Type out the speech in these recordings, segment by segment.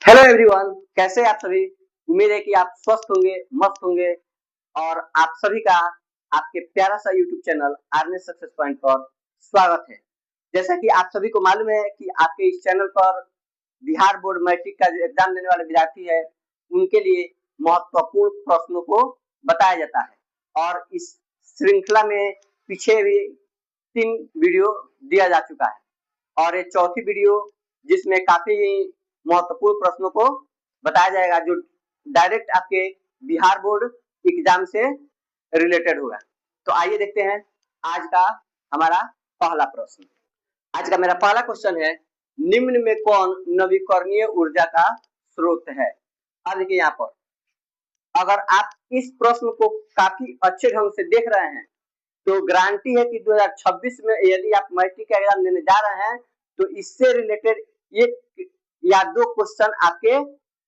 Hello everyone, कैसे आप सभी। उम्मीद है कि आप स्वस्थ होंगे, मस्त होंगे। और आप सभी का आपके प्यारा सा YouTube channel army success point पर स्वागत है। जैसा कि आप सभी को मालूम है कि आपके इस चैनल पर बिहार बोर्ड मैट्रिक का जो एग्जाम देने वाले विद्यार्थी है उनके लिए महत्वपूर्ण प्रश्नों को बताया जाता है। और इस श्रृंखला में पीछे भी 3 वीडियो दिया जा चुका है और ये चौथी वीडियो जिसमें काफी महत्वपूर्ण प्रश्नों को बताया जाएगा जो डायरेक्ट आपके बिहार बोर्ड एग्जाम से रिलेटेड होगा। तो आइए देखते हैं आज का हमारा पहला प्रश्न। आज का मेरा पहला क्वेश्चन है, निम्न में कौन नवीकरणीय ऊर्जा का स्रोत है। अब देखिए यहाँ पर अगर आप इस प्रश्न को काफी अच्छे ढंग से देख रहे हैं तो गारंटी है कि 2026 में यदि आप मैट्रिक का एग्जाम देने जा रहे हैं तो इससे रिलेटेड एक या 2 क्वेश्चन आपके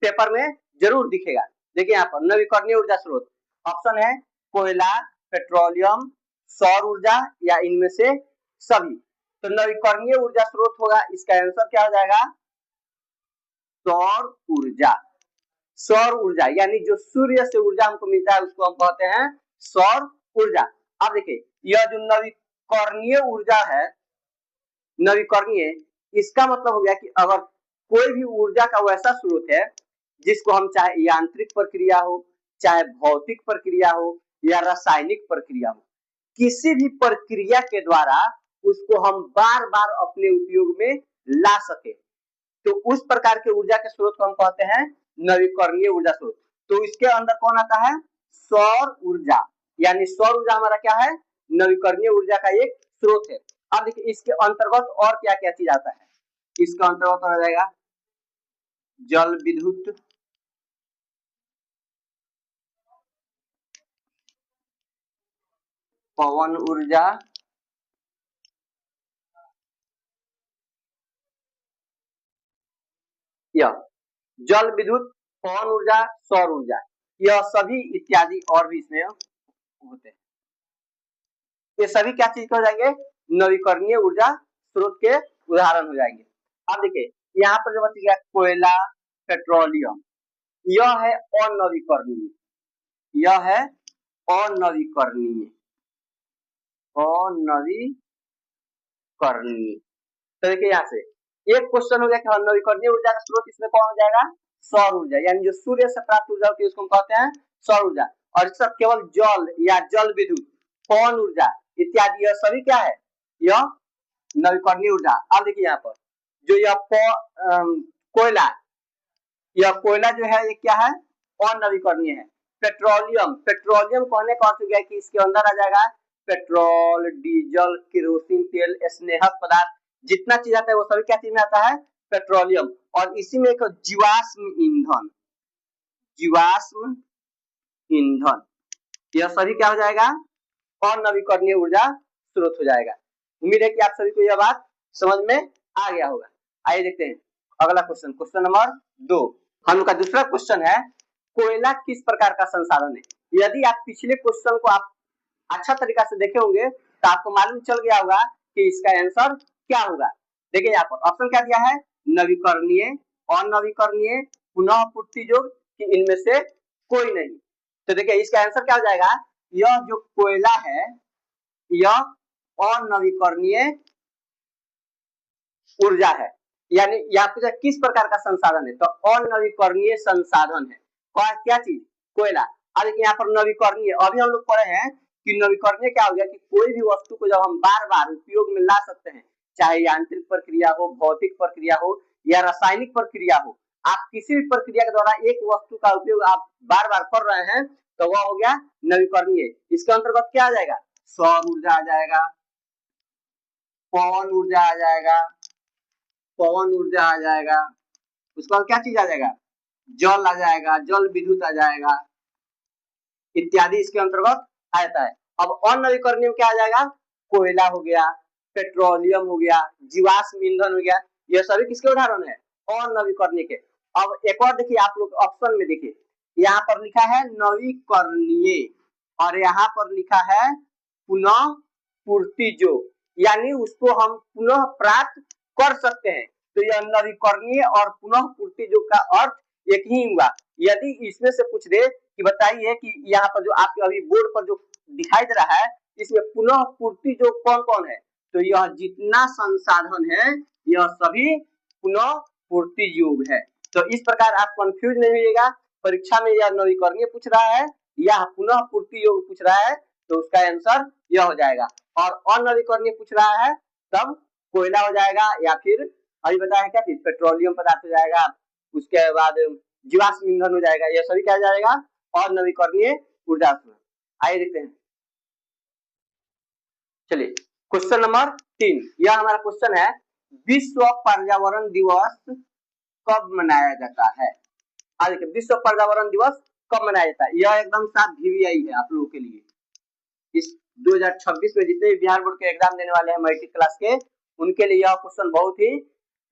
पेपर में जरूर दिखेगा। देखिए यहाँ पर नवीकरणीय ऊर्जा स्रोत ऑप्शन है कोयला, पेट्रोलियम, सौर ऊर्जा या इनमें से सभी। तो नवीकरणीय ऊर्जा स्रोत होगा, इसका आंसर क्या हो जाएगा, सौर ऊर्जा। सौर ऊर्जा यानी जो सूर्य से ऊर्जा हमको मिलता है उसको हम कहते हैं सौर ऊर्जा। अब देखिए यह जो नवीकरणीय ऊर्जा है, नवीकरणीय इसका मतलब हो गया कि अगर कोई भी ऊर्जा का वैसा स्रोत है जिसको हम चाहे यांत्रिक प्रक्रिया हो, चाहे भौतिक प्रक्रिया हो या रासायनिक प्रक्रिया हो, किसी भी प्रक्रिया के द्वारा उसको हम बार बार अपने उपयोग में ला सके तो उस प्रकार के ऊर्जा के स्रोत को हम कहते हैं नवीकरणीय ऊर्जा स्रोत। तो इसके अंदर कौन आता है, सौर ऊर्जा। यानी सौर ऊर्जा हमारा क्या है, नवीकरणीय ऊर्जा का एक स्रोत है। अब देखिए इसके अंतर्गत और क्या क्या चीज आता है। इसके अंतर्गत आ जाएगा जल विद्युत, पवन ऊर्जा, यह जल विद्युत, पवन ऊर्जा, सौर ऊर्जा, यह सभी इत्यादि और भी इसमें होते हैं। ये सभी क्या चीज हो जाएंगे, नवीकरणीय ऊर्जा स्रोत के उदाहरण हो जाएंगे। अब देखिए यहाँ पर जो बच गया कोयला, पेट्रोलियम, यह है अनवीकरणीय, यह है अनवीकरणीय, अनवीकरणीय। तो देखिए यहाँ से एक क्वेश्चन हो गया कि नवीकरणीय ऊर्जा का स्रोत इसमें कौन हो जाएगा, सौर ऊर्जा। यानी जो सूर्य से प्राप्त ऊर्जा होती है उसको हम कहते हैं सौर ऊर्जा। और इस सब केवल जल या जल विद्युत, पवन ऊर्जा इत्यादि यह सभी क्या है, यह नवीकरणीय ऊर्जा। अब देखिए यहाँ पर जो यह कोयला, यह कोयला जो है ये क्या है, अनवीकरणीय है। पेट्रोलियम, पेट्रोलियम कहने का अर्थ गया कि इसके अंदर आ जाएगा पेट्रोल, डीजल, केरोसिन तेल, स्नेहक पदार्थ, जितना चीज आता है वो सभी क्या चीज में आता है, पेट्रोलियम। और इसी में एक जीवाश्म ईंधन, जीवाश्म ईंधन, यह सभी क्या हो जाएगा, अनवीकरणीय ऊर्जा स्रोत हो जाएगा। उम्मीद है कि आप सभी को यह बात समझ में आ गया होगा। आइए देखते हैं अगला क्वेश्चन, क्वेश्चन नंबर 2। हम लोग का दूसरा क्वेश्चन है, कोयला किस प्रकार का संसाधन है। यदि आप पिछले क्वेश्चन को आप अच्छा तरीका से देखे होंगे तो आपको मालूम चल गया होगा कि इसका आंसर क्या होगा। देखिए यहाँ पर ऑप्शन क्या दिया है, नवीकरणीय, अनवीकरणीय, पुनः पूर्ति योग्य कि इनमें से कोई नहीं। तो देखिए इसका आंसर क्या हो जाएगा, यह जो कोयला है यह अनवीकरणीय ऊर्जा है। यानी यहाँ पे किस प्रकार का संसाधन है, तो अनवीकरणीय संसाधन है। क्या चीज, कोयला। अब देखिए यहाँ पर नवीकरणीय, अभी हम लोग पढ़े हैं कि नवीकरणीय क्या हो गया कि कोई भी वस्तु को जब हम बार बार उपयोग में ला सकते हैं, चाहे यांत्रिक प्रक्रिया हो, भौतिक प्रक्रिया हो या रासायनिक प्रक्रिया हो, आप किसी भी प्रक्रिया के द्वारा एक वस्तु का उपयोग आप बार बार कर रहे हैं तो वह हो गया नवीकरणीय। इसके अंतर्गत क्या आ जाएगा, सौर ऊर्जा आ जाएगा, पवन ऊर्जा आ जाएगा, पवन ऊर्जा आ जाएगा, उसके बाद क्या चीज आ जाएगा, जल आ जाएगा, जल विद्युत आ जाएगा इत्यादि इसके अंतर्गत आ जाता है। अब अनवीकरणीय क्या आ जाएगा, कोयला हो गया, पेट्रोलियम हो गया, जीवाश्म ईंधन हो गया, यह सभी किसके उदाहरण है, अनवीकरणीय के। अब एक और देखिए आप लोग ऑप्शन में देखिए, यहाँ पर लिखा है नवीकरणीय और यहाँ पर लिखा है पुनः पूर्ति जो, यानी उसको हम पुनः प्राप्त कर सकते हैं। तो यह नवीकरणीय और पुनः पूर्ति जो का अर्थ एक ही हुआ। यदि इसमें से पूछ दे कि बताइए कि यहाँ पर जो आपके अभी बोर्ड पर जो दिखाई दे रहा है इसमें पुनः पूर्ति जो कौन कौन है, तो यह जितना संसाधन है यह सभी पुनः पूर्ति योग है। तो इस प्रकार आप कंफ्यूज नहीं होइएगा, परीक्षा में यह नवीकरणीय पूछ रहा है या पुनः पूर्ति योग पूछ रहा है तो उसका आंसर यह हो जाएगा। और अनवीकरणीय पूछ रहा है तब कोयला हो जाएगा या फिर अभी बताया क्या चीज पेट्रोलियम पदार्थ हो जाएगा, उसके बाद जीवाश्म ईंधन हो जाएगा, यह सभी क्या जाएगा अनवीकरणीय ऊर्जा। आइए देखते हैं, चलिए क्वेश्चन नंबर 3, यह हमारा क्वेश्चन है विश्व पर्यावरण दिवस कब मनाया जाता है। आज देखिए विश्व पर्यावरण दिवस कब मनाया जाता है, यह एकदम साफ VVI है आप लोगों के लिए। इस 2026 में जितने भी बिहार बोर्ड के एग्जाम देने वाले हैं मैट्रिक क्लास के, उनके लिए यह क्वेश्चन बहुत ही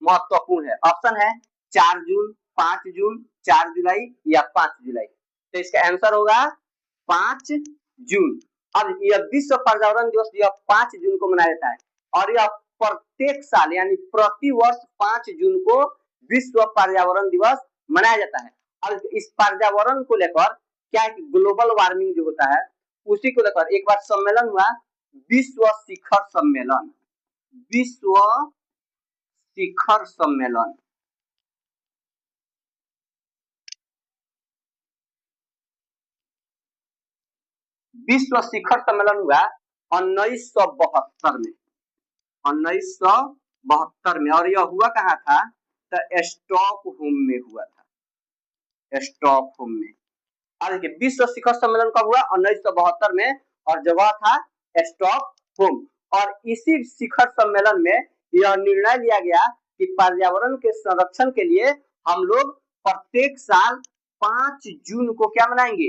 महत्वपूर्ण है। ऑप्शन है 4 जून, 5 जून, 4 जुलाई या 5 जुलाई। तो इसका आंसर होगा 5 जून। अब यह विश्व पर्यावरण दिवस यह 5 जून को मनाया जाता है और यह प्रत्येक साल यानी प्रति वर्ष 5 जून को विश्व पर्यावरण दिवस मनाया जाता है। और इस पर्यावरण को लेकर क्या है कि ग्लोबल वार्मिंग जो होता है उसी को लेकर एक बार सम्मेलन हुआ, विश्व शिखर सम्मेलन, विश्व शिखर सम्मेलन। विश्व शिखर सम्मेलन हुआ 1972 में, 1972 में। और यह हुआ कहाँ था, तो स्टॉकहोम में हुआ था, स्टॉकहोम में। और देखिए विश्व शिखर सम्मेलन कब हुआ 1972 में और जगह था स्टॉकहोम। और इसी शिखर सम्मेलन में यह निर्णय लिया गया कि पर्यावरण के संरक्षण के लिए हम लोग प्रत्येक साल 5 जून को क्या मनाएंगे,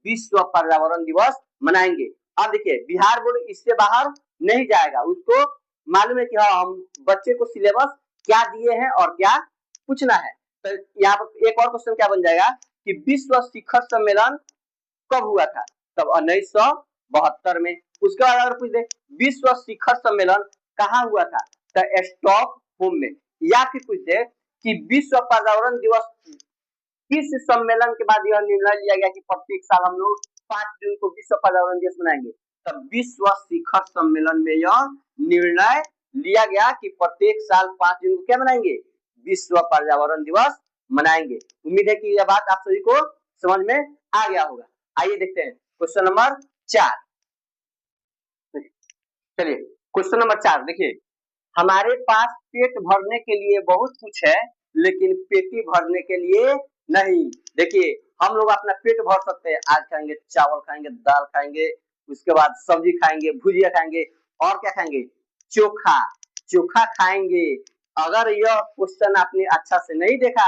विश्व पर्यावरण दिवस मनाएंगे। अब देखिए बिहार बोर्ड इससे बाहर नहीं जाएगा, उसको मालूम है कि हाँ हम बच्चे को सिलेबस क्या दिए हैं और क्या पूछना है। तो यहाँ पर एक और क्वेश्चन क्या बन जाएगा कि विश्व शिखर सम्मेलन कब हुआ था, तब 1972 में। उसके बाद अगर पूछ दे विश्व शिखर सम्मेलन कहाँ हुआ था, तो स्टॉकहोम में। या फिर पूछ दे कि विश्व पर्यावरण दिवस किस सम्मेलन के बाद यह निर्णय लिया गया कि प्रत्येक साल हम लोग 5 जून को विश्व पर्यावरण दिवस मनाएंगे, तब विश्व शिखर सम्मेलन में यह निर्णय लिया गया कि प्रत्येक साल 5 जून को क्या मनाएंगे, विश्व पर्यावरण दिवस मनाएंगे। उम्मीद है कि यह बात आप सभी को समझ में आ गया होगा। आइए देखते हैं क्वेश्चन नंबर 4। चलिए क्वेश्चन नंबर 4 देखिए, हमारे पास पेट भरने के लिए बहुत कुछ है लेकिन पेटी भरने के लिए नहीं। देखिए हम लोग अपना पेट भर सकते हैं, आज खाएंगे चावल खाएंगे, दाल खाएंगे, उसके बाद सब्जी खाएंगे, भुजिया खाएंगे और क्या खाएंगे, चोखा, चोखा खाएंगे। अगर यह क्वेश्चन आपने अच्छा से नहीं देखा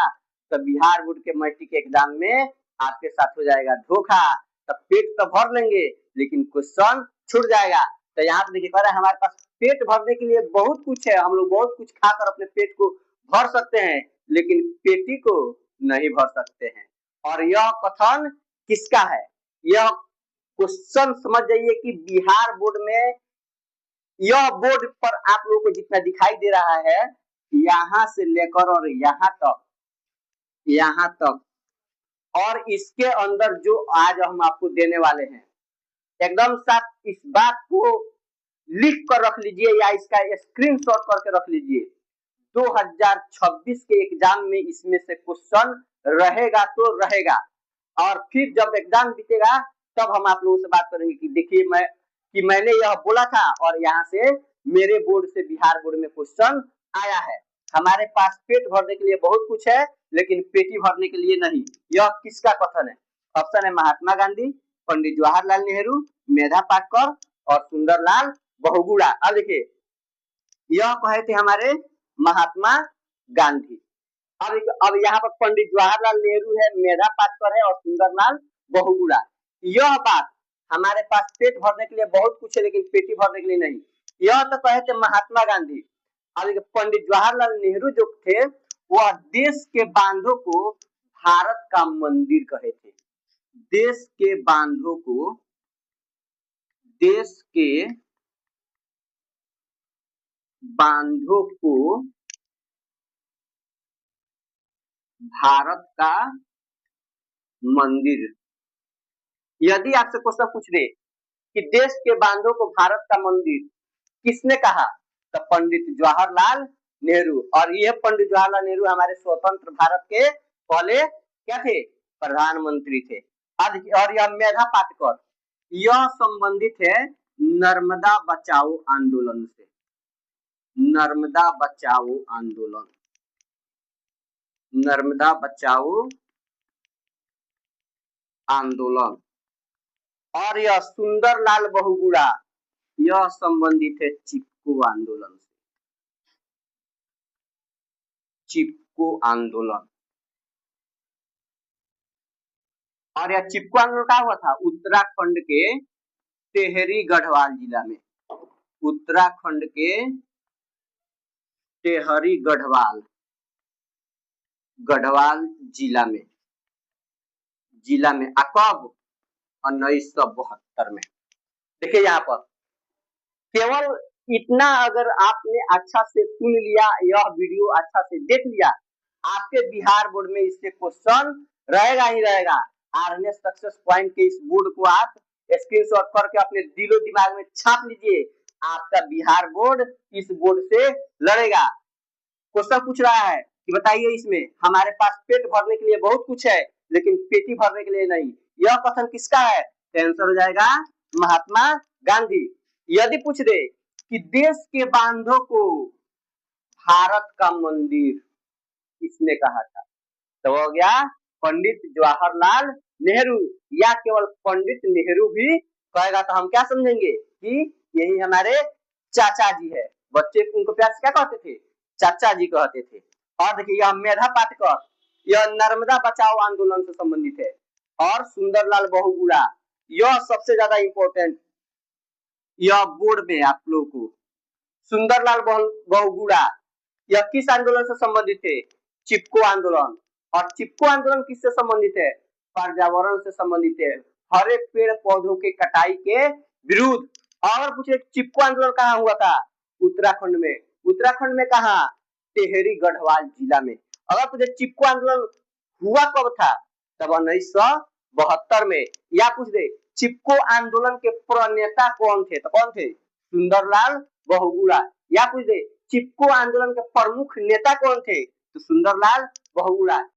तो बिहार बोर्ड के मैट्रिक एग्जाम में आपके साथ हो जाएगा धोखा। तो पेट तो भर लेंगे लेकिन क्वेश्चन छूट जाएगा। तो यहाँ पे देखिए कह रहा है हमारे पास पेट भरने के लिए बहुत कुछ है, हम लोग बहुत कुछ खाकर अपने पेट को भर सकते हैं लेकिन पेटी को नहीं भर सकते हैं। और यह कथन किसका है, यह क्वेश्चन समझ जाइए कि बिहार बोर्ड में, यह बोर्ड पर आप लोगों को जितना दिखाई दे रहा है यहाँ से लेकर और यहाँ तक और इसके अंदर जो आज हम आपको देने वाले हैं, एकदम साफ इस बात को लिख कर रख लीजिए या इसका स्क्रीनशॉट करके रख लीजिए। 2026 के एग्जाम में इसमें से क्वेश्चन रहेगा तो रहेगा। और फिर जब एग्जाम बीतेगा तब हम आप लोगों से बात करेंगे कि देखिए मैंने यह बोला था और यहाँ से मेरे बोर्ड से बिहार बोर्ड में क्वेश्चन आया है। हमारे पास पेट भरने के लिए बहुत कुछ है लेकिन पेटी भरने के लिए नहीं। यह किसका कथन है, ऑप्शन है महात्मा गांधी, पंडित जवाहरलाल नेहरू, मेधा पाटकर और सुंदरलाल बहुगुणा। अब देखिए यह कहे थे हमारे महात्मा गांधी। अब यहाँ पर पंडित जवाहरलाल नेहरू है, मेधा पाटकर है और सुंदरलाल बहुगुणा। यह बात हमारे पास पेट भरने के लिए बहुत कुछ है लेकिन पेटी भरने के लिए नहीं, यह तो कहे थे महात्मा गांधी। अब पंडित जवाहरलाल नेहरू जो थे वह देश के बांधों को भारत का मंदिर कहे थे। देश के बांधों को, देश के बांधों को भारत का मंदिर। यदि आपसे क्वेश्चन पूछ दे कि देश के बांधों को भारत का मंदिर किसने कहा, तो पंडित जवाहरलाल नेहरू। और यह पंडित जवाहरलाल नेहरू हमारे स्वतंत्र भारत के पहले क्या थे, प्रधानमंत्री थे। और यह मेधा पाटकर, यह संबंधित है नर्मदा बचाओ आंदोलन से। नर्मदा बचाओ आंदोलन, नर्मदा बचाओ आंदोलन। और यह सुंदरलाल बहुगुणा, यह संबंधित है चिपको आंदोलन से। चिपको आंदोलन। और यह चिपको आंदोलन क्या हुआ था, उत्तराखंड के टेहरी गढ़वाल जिला में। उत्तराखंड के टेहरी गढ़वाल जिला में कब, 1972 में। देखिए यहाँ पर केवल इतना अगर आपने अच्छा से सुन लिया, यह वीडियो अच्छा से देख लिया, आपके बिहार बोर्ड में इससे क्वेश्चन रहेगा ही रहेगा। आरएनएस सक्सेस पॉइंट के इस बोर्ड को आप स्क्रीनशॉट करके अपने दिलो दिमाग में छाप लीजिए। आपका बिहार बोर्ड इस बोर्ड से लड़ेगा। क्वेश्चन पूछ रहा है कि बताइए इसमें हमारे पास पेट भरने के लिए बहुत कुछ है लेकिन पेटी भरने के लिए नहीं, यह कथन किसका है, आंसर हो जाएगा महात्मा गांधी। यदि पूछ दे कि देश के बांधों को भारत का मंदिर किसने कहा था, तो हो गया पंडित जवाहरलाल नेहरू। या केवल पंडित नेहरू भी कहेगा तो हम क्या समझेंगे कि यही हमारे चाचा जी है। बच्चे उनको प्यार से क्या कहते थे, चाचा जी कहते थे। और देखिए यह मेधा पाटकर, यह नर्मदा बचाओ आंदोलन से संबंधित है। और सुंदरलाल बहुगुणा, यह सबसे ज्यादा इंपॉर्टेंट, यह बोर्ड में आप लोगों को सुंदरलाल बहुगुणा यह किस आंदोलन से संबंधित है, चिपको आंदोलन। और चिपको आंदोलन किससे संबंधित है, पर्यावरण से संबंधित है, हरे पेड़ पौधों के कटाई के विरुद्ध। और पूछे चिपको आंदोलन कहाँ हुआ था, उत्तराखंड में। उत्तराखंड में कहा, टेहरी गढ़वाल जिला में। अगर पूछे चिपको आंदोलन हुआ कब था, तब 1972 में। या पूछ दे चिपको आंदोलन के प्रणेता कौन थे, तो कौन थे, सुंदरलाल बहुगुणा। या पूछ दे चिपको आंदोलन के प्रमुख नेता कौन थे, तो सुंदरलाल बहुगुणा।